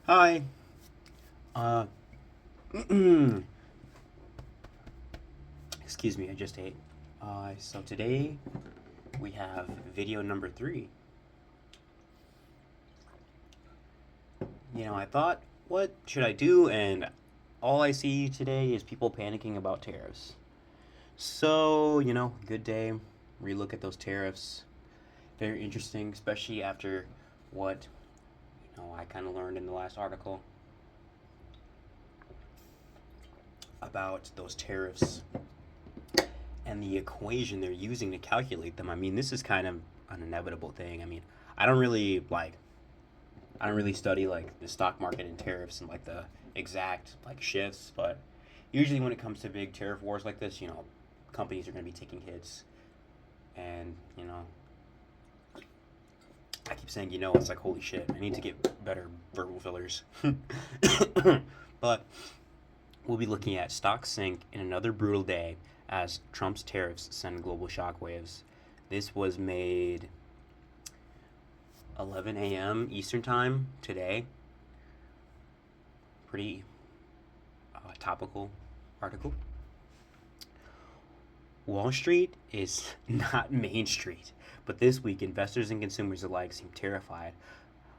Hi. Uh, excuse me, I just ate. So today we have video number 3. I thought, what should I do? And all I see today is people panicking about tariffs. So, good day. Relook at those tariffs. Very interesting, especially after what, I kind of learned in the last article about those tariffs and the equation they're using to calculate them. I mean, this is kind of an inevitable thing. I mean, I don't really like I don't really study like the stock market and tariffs and like the exact like shifts, but usually when it comes to big tariff wars like this, companies are going to be taking hits and, I keep saying, it's like holy shit. I need to get better verbal fillers. But we'll be looking at stocks sink in another brutal day as Trump's tariffs send global shockwaves. This was made 11 a.m. Eastern Time today. Pretty topical article. Wall Street is not Main Street, but this week investors and consumers alike seem terrified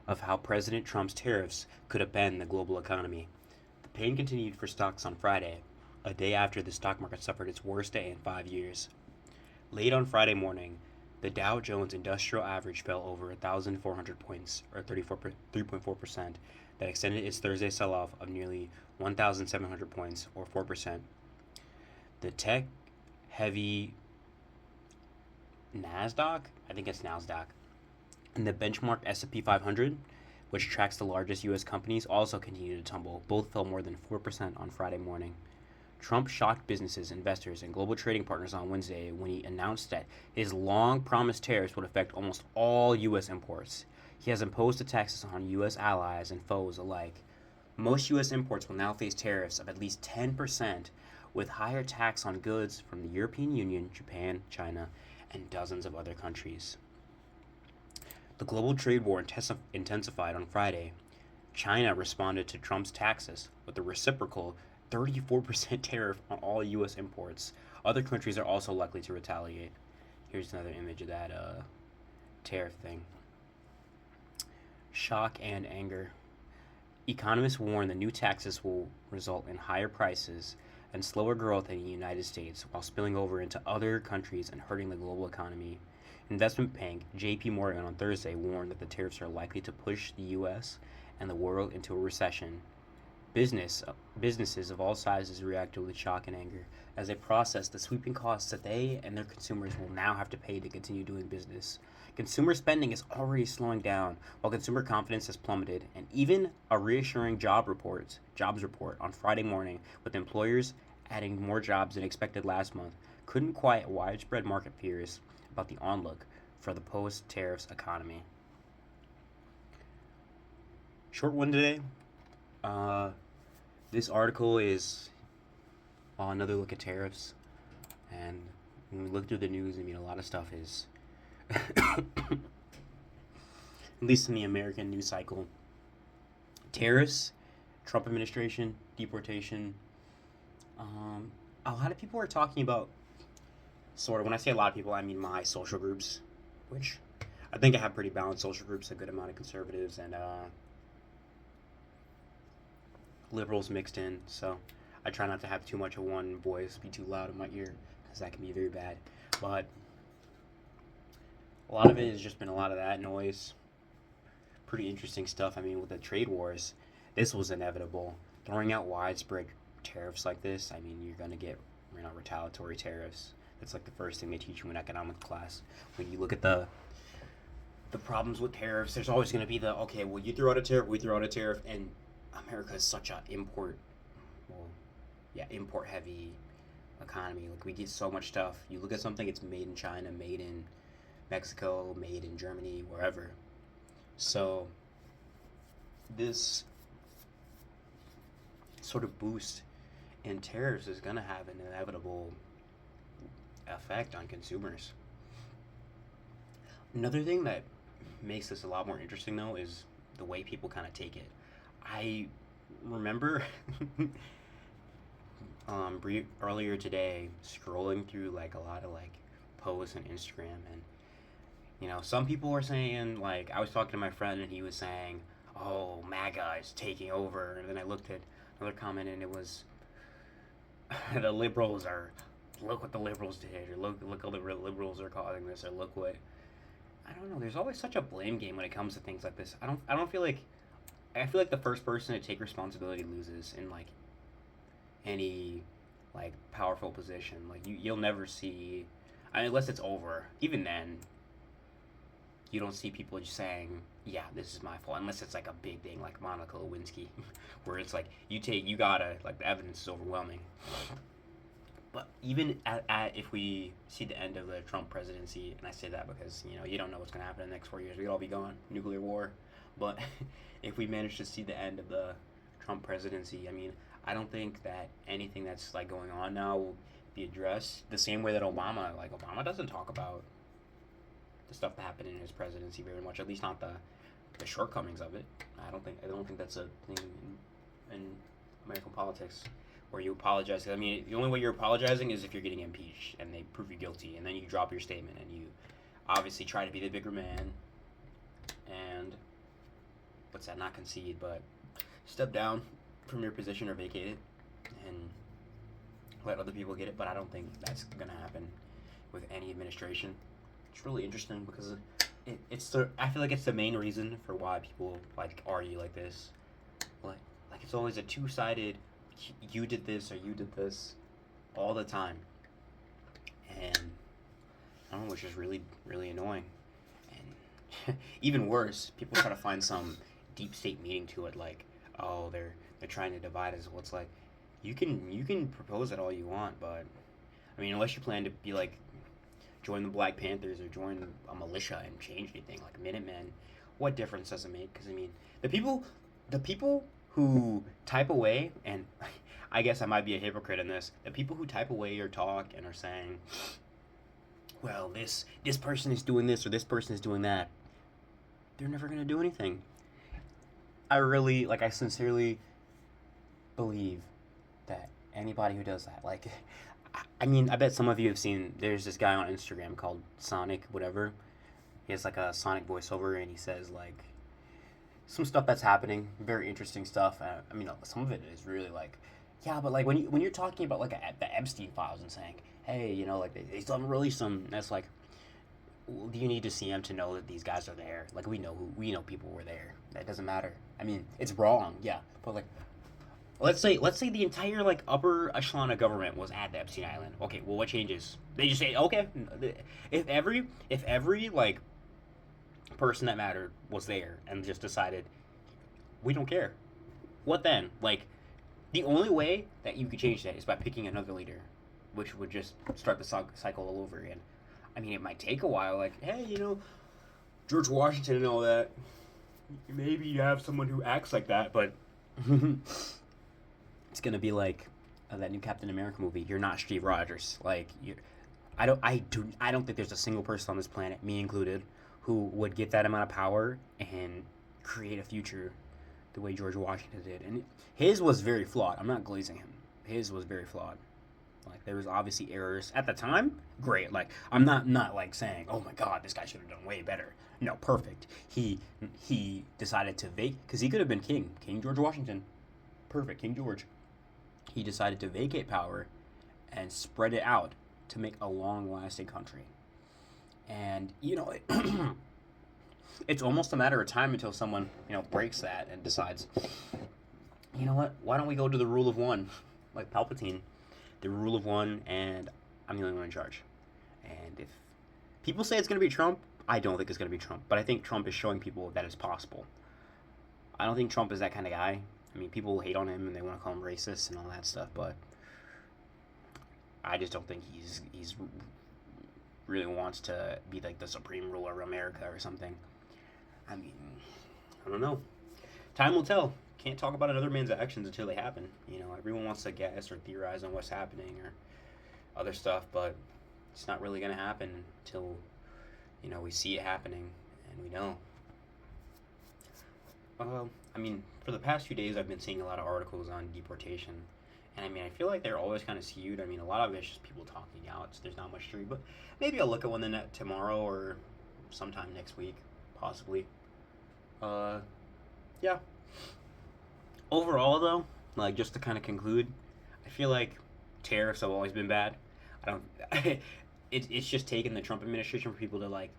of how President Trump's tariffs could upend the global economy. The pain continued for stocks on Friday, a day after the stock market suffered its worst day in 5 years. Late on Friday morning, the Dow Jones Industrial Average fell over 1,400 points, or 3.4%, that extended its Thursday sell-off of nearly 1,700 points, or 4%. The tech-heavy NASDAQ, I think it's NASDAQ, and the benchmark S&P 500, which tracks the largest U.S. companies, also continued to tumble. Both fell more than 4% on Friday morning. Trump shocked businesses, investors, and global trading partners on Wednesday when he announced that his long-promised tariffs would affect almost all U.S. imports. He has imposed the taxes on U.S. allies and foes alike. Most U.S. imports will now face tariffs of at least 10%, with higher tax on goods from the European Union, Japan, China, and dozens of other countries. The global trade war intensified on Friday. China responded to Trump's taxes with a reciprocal 34% tariff on all U.S. imports. Other countries are also likely to retaliate. Here's another image of that tariff thing. Shock and anger. Economists warn the new taxes will result in higher prices and slower growth in the United States while spilling over into other countries and hurting the global economy. Investment bank J.P. Morgan on Thursday warned that the tariffs are likely to push the U.S. and the world into a recession. Businesses of all sizes reacted with shock and anger as they processed the sweeping costs that they and their consumers will now have to pay to continue doing business. Consumer spending is already slowing down, while consumer confidence has plummeted, and even a reassuring jobs report on Friday morning, with employers adding more jobs than expected last month, couldn't quiet widespread market fears about the onlook for the post-tariffs economy. Short one today. This article is another look at tariffs, and when we look through the news, I mean, a lot of stuff is, at least in the American news cycle, tariffs, Trump administration, deportation. A lot of people are talking about, sort of, when I say a lot of people, I mean my social groups, which I think I have pretty balanced social groups, a good amount of conservatives and liberals mixed in, so I try not to have too much of one voice be too loud in my ear, because that can be very bad. But a lot of it has just been a lot of that noise. Pretty interesting stuff. I mean, with the trade wars, this was inevitable. Throwing out widespread tariffs like this, I mean, you're going to get retaliatory tariffs. That's like the first thing they teach you in economics class. When you look at the problems with tariffs, there's always going to be the, okay, well, you throw out a tariff, we throw out a tariff, and America is such a import heavy economy. Like, we get so much stuff. You look at something, it's made in China, made in Mexico, made in Germany, wherever. So this sort of boost in tariffs is going to have an inevitable effect on consumers. Another thing that makes this a lot more interesting, though, is the way people kind of take it. I remember earlier today scrolling through like a lot of like posts on Instagram, and some people were saying, like, I was talking to my friend and he was saying, "Oh, MAGA is taking over," and then I looked at another comment and it was the liberals are, look what the liberals did, or look how the liberals are causing this, or look what, I don't know. There's always such a blame game when it comes to things like this. I don't feel like, I feel like the first person to take responsibility loses in like any like powerful position. Like you'll never see, I mean, unless it's over. Even then, you don't see people just saying, "Yeah, this is my fault," unless it's like a big thing like Monica Lewinsky, where it's like you gotta, like, the evidence is overwhelming. But even at if we see the end of the Trump presidency, and I say that because you don't know what's gonna happen in the next 4 years, we'd all be gone, nuclear war. But if we manage to see the end of the Trump presidency, I mean, I don't think that anything that's like going on now will be addressed the same way that Obama doesn't talk about the stuff that happened in his presidency very much, at least not the shortcomings of it. I don't think that's a thing in American politics where you apologize. I mean, the only way you're apologizing is if you're getting impeached and they prove you guilty, and then you drop your statement and you obviously try to be the bigger man and what's that? Not concede, but step down from your position or vacate it and let other people get it. But I don't think that's gonna happen with any administration. It's really interesting because I feel like it's the main reason for why people like argue like this. Like it's always a two-sided, you did this or you did this, all the time, and I don't know, which is really really annoying. And even worse, people try to find some deep state meaning to it, like, oh, they're trying to divide us. Well, it's like you can propose it all you want, but I mean, unless you plan to be like join the Black Panthers or join a militia and change anything like Minutemen, what difference does it make? Because I mean, the people who type away, and I guess I might be a hypocrite in this, the people who type away or talk and are saying, well, this person is doing this or this person is doing that, they're never gonna do anything. I sincerely believe that anybody who does that, like, I mean, I bet some of you have seen, there's this guy on Instagram called Sonic whatever. He has like a Sonic voiceover and he says like some stuff that's happening, very interesting stuff. I mean, some of it is really like, yeah, but like when you're talking about like the Epstein files and saying, hey, like they still haven't released them, that's like, well, do you need to see them to know that these guys are there? Like we know people were there. That doesn't matter. I mean, it's wrong, yeah, but like, let's say the entire like upper echelon of government was at the Epstein Island. Okay, well, what changes? They just say, okay, if every like person that mattered was there and just decided we don't care, what then? Like, the only way that you could change that is by picking another leader, which would just start the cycle all over again. I mean, it might take a while. Like, hey, George Washington and all that. Maybe you have someone who acts like that, but it's gonna be like that new Captain America movie. You're not Steve Rogers. Like, I don't think there's a single person on this planet, me included, who would get that amount of power and create a future the way George Washington did. And his was very flawed. I'm not glazing him. His was very flawed. Like, there was obviously errors at the time. Great. Like, I'm not like saying, oh my God, this guy should have done way better. No, perfect. He decided to vacate, because he could have been King George Washington. Perfect, King George. He decided to vacate power and spread it out to make a long-lasting country. And it's almost a matter of time until someone breaks that and decides, you know what? Why don't we go to the rule of one, like Palpatine? The rule of one, and I'm the only one in charge. And if people say it's going to be Trump, I don't think it's going to be Trump. But I think Trump is showing people that it's possible. I don't think Trump is that kind of guy. I mean, people hate on him and they want to call him racist and all that stuff, but I just don't think he's really wants to be like the supreme ruler of America or something. I mean, I don't know. Time will tell. Can't talk about another man's actions until they happen. Everyone wants to guess or theorize on what's happening or other stuff, but it's not really going to happen until we see it happening and we know. I mean, for the past few days, I've been seeing a lot of articles on deportation, and I mean, I feel like they're always kind of skewed. I mean, a lot of it's just people talking out. So there's not much to read, but maybe I'll look at one tomorrow or sometime next week, possibly. Uh, yeah. Overall, though, like just to kind of conclude, I feel like tariffs have always been bad. I don't. It's just taken the Trump administration for people to like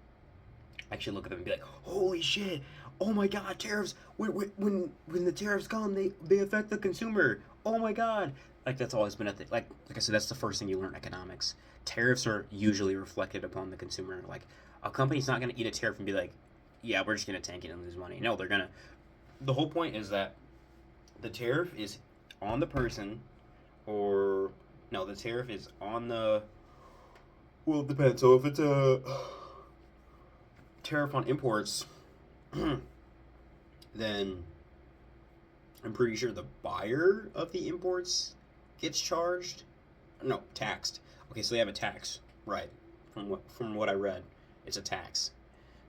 actually look at them and be like, holy shit, oh my god, tariffs, when the tariffs come, they affect the consumer, oh my god. Like, that's always been a thing. Like I said, that's the first thing you learn in economics. Tariffs are usually reflected upon the consumer. Like, a company's not going to eat a tariff and be like, yeah, we're just going to tank it and lose money. No, they're going to. The whole point is that the tariff is on the person, or. No, the tariff is on the. Well, it depends. So if it's a tariff on imports, then I'm pretty sure the buyer of the imports gets charged. No, taxed. Okay, so they have a tax, right? From what I read, it's a tax.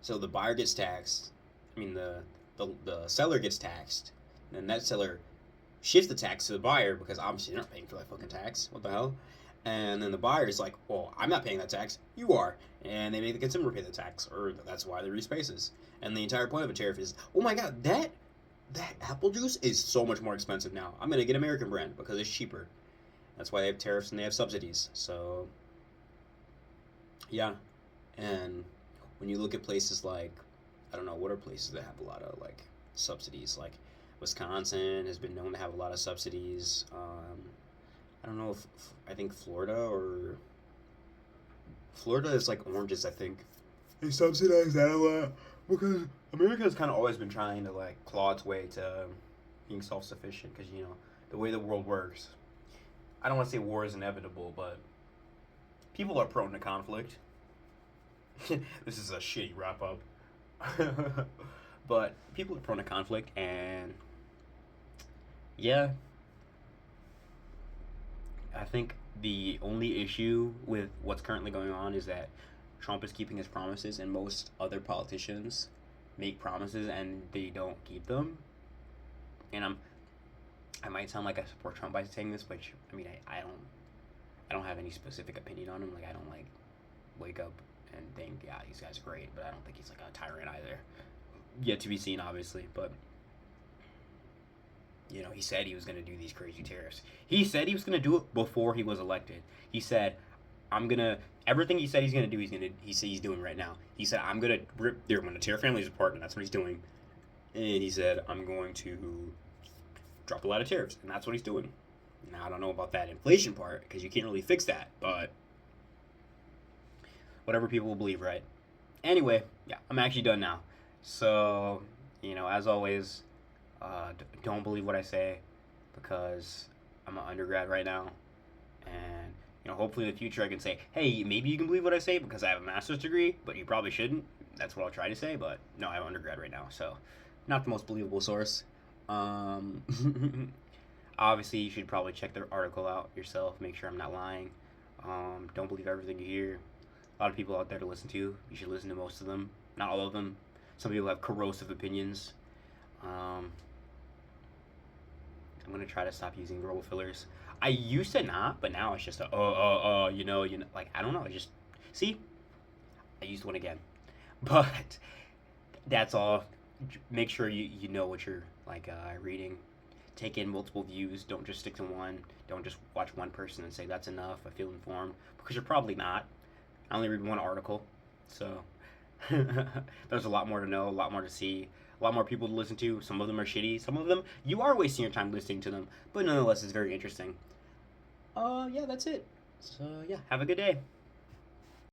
So the buyer gets taxed. I mean, the seller gets taxed, and then that seller shifts the tax to the buyer because obviously they're not paying for that fucking tax. What the hell? And then the buyer's like, well, I'm not paying that tax. You are. And they make the consumer pay the tax, or that's why they raise prices. And the entire point of a tariff is, oh my god, that apple juice is so much more expensive now. I'm going to get American brand because it's cheaper. That's why they have tariffs and they have subsidies. So, yeah. And when you look at places like, I don't know, what are places that have a lot of, like, subsidies? Like, Wisconsin has been known to have a lot of subsidies. I don't know if I think Florida is like oranges. I think they subsidize that a lot because America has kind of always been trying to like claw its way to being self-sufficient because the way the world works. I don't want to say war is inevitable, but people are prone to conflict. This is a shitty wrap up, but people are prone to conflict, and yeah. I think the only issue with what's currently going on is that Trump is keeping his promises, and most other politicians make promises and they don't keep them. And I might sound like I support Trump by saying this, but I mean I don't have any specific opinion on him. Like, I don't like wake up and think, yeah, these guys are great, but I don't think he's like a tyrant either. Yet to be seen, obviously, but. He said he was going to do these crazy tariffs. He said he was going to do it before he was elected. He said, everything he said he's going to do, he's doing right now. He said, I'm going to tear families apart, and that's what he's doing. And he said, I'm going to drop a lot of tariffs, and that's what he's doing. Now, I don't know about that inflation part, because you can't really fix that, but whatever people will believe, right? Anyway, yeah, I'm actually done now. So, as always, don't believe what I say because I'm an undergrad right now, and hopefully in the future I can say, hey, maybe you can believe what I say because I have a master's degree, but you probably shouldn't. That's what I'll try to say, but no, I'm an undergrad right now, so not the most believable source. Obviously, you should probably check the article out yourself, make sure I'm not lying. Don't believe everything you hear. A lot of people out there to listen to. You should listen to most of them, not all of them. Some people have corrosive opinions. I'm gonna try to stop using verbal fillers. I used to not, but now it's just like, I don't know. See, I used one again, but that's all. Make sure you know what you're reading. Take in multiple views. Don't just stick to one. Don't just watch one person and say that's enough. I feel informed because you're probably not. I only read one article, so there's a lot more to know, a lot more to see. A lot more people to listen to. Some of them are shitty. Some of them, you are wasting your time listening to them. But nonetheless, it's very interesting. Yeah, that's it. So, yeah, have a good day.